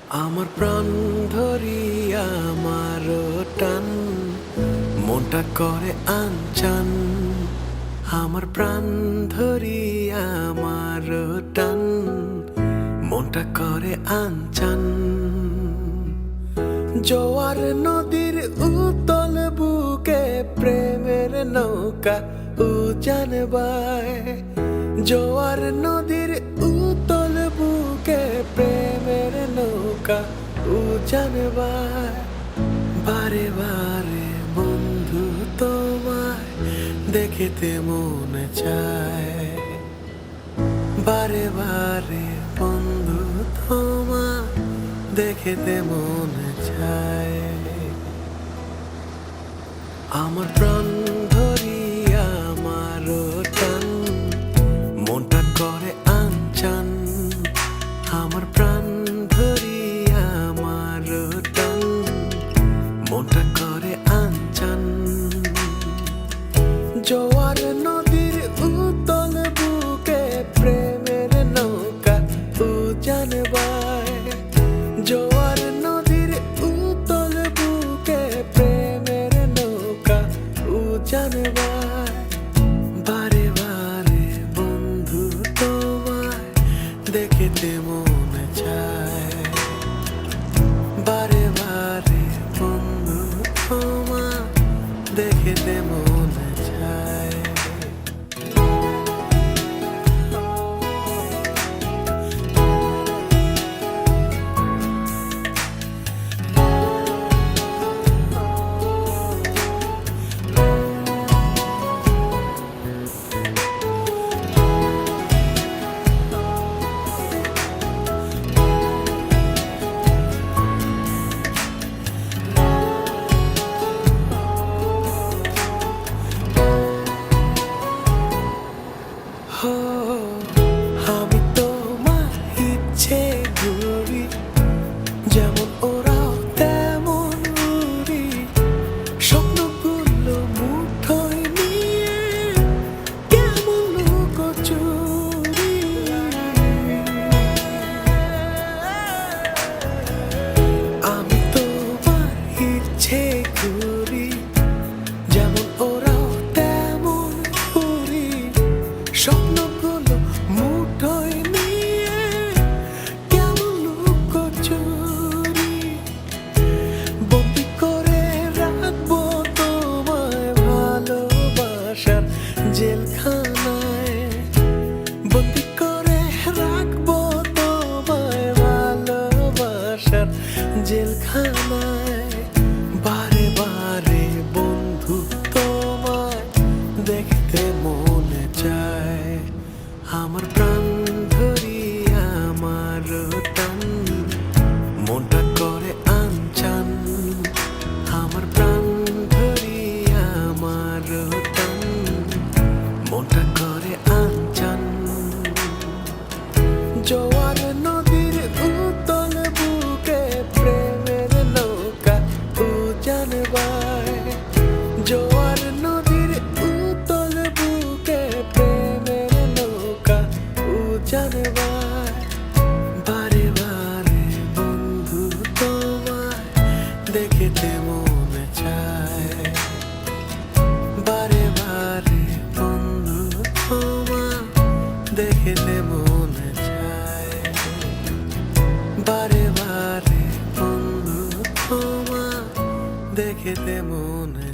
আমার প্রাণ ধরিয়া আমার টান মনটা করে আনচান। আমার প্রাণ ধরিয়া আমার টান মনটা করে আনচান। জোয়ার নদীর উতল বুকে প্রেমের নৌকা উজান বায়। জোয়ার নদীর উতল বুকে প্রেমের নৌকা উজান বায়। বারে বারে বন্ধু তোমায় দেখিতে মনে চায়। বারে বারে বন্ধু তোমায় দেখিতে মনে চায়। আমার প্রাণ ধরিয়া আমার টান মনটা করে আনচান। আমার প্রাণ ধরিয়া আমার টান মনটা করে আনচান। জোয়ার নদীর উতল বুকে প্রেমের নৌকা উজান বায়। জোয়ার নদীর উতল বুকে প্রেমের নৌকা উজান বায়। বারে বারে বন্ধু তোমায় দেখিতে মনে চায়। বারে বারে বন্ধু তোমায় দেখিতে মনে চায়। আমি তোমার ইচ্ছে ঘুরি, যেমন ওরাও তেমন উড়ি। স্বপ্নগুলো মুঠোয় নিয়ে কেমন লুকোচুরি। আমি তোমার ইচ্ছে ঘুরি, যেমন ওরাও তেমন উড়ি। স্বপ্নগুলো মুঠোয় নিয়ে কেমন লুকোচুরি। বন্দি করে রাখবো তোমায় ভালোবাসার জেলখানায়। বন্দি করে রাখবো তোমায় ভালোবাসার জেলখানায়। বারে বারে বন্ধু তোমায় দেখতে মনে চায়। আমার প্রাণ ধরিয়া আমার টান মনটা করে আনচান। আমার প্রাণ ধরিয়া আমার টান মনটা করে আনচান। জোয়ার নদীর উতল বুকে প্রেমের নৌকা উজান বায়। জোয়ার নদীর উতল বুকে প্রেমের নৌকা উজান বায়। বারে বারে বন্ধু তোমায় দেখিতে মনে চায়। বারে বারে বন্ধু তোমায় দেখিতে মনে চায়। বারে বারে বন্ধু তোমায় দেখিতে মনে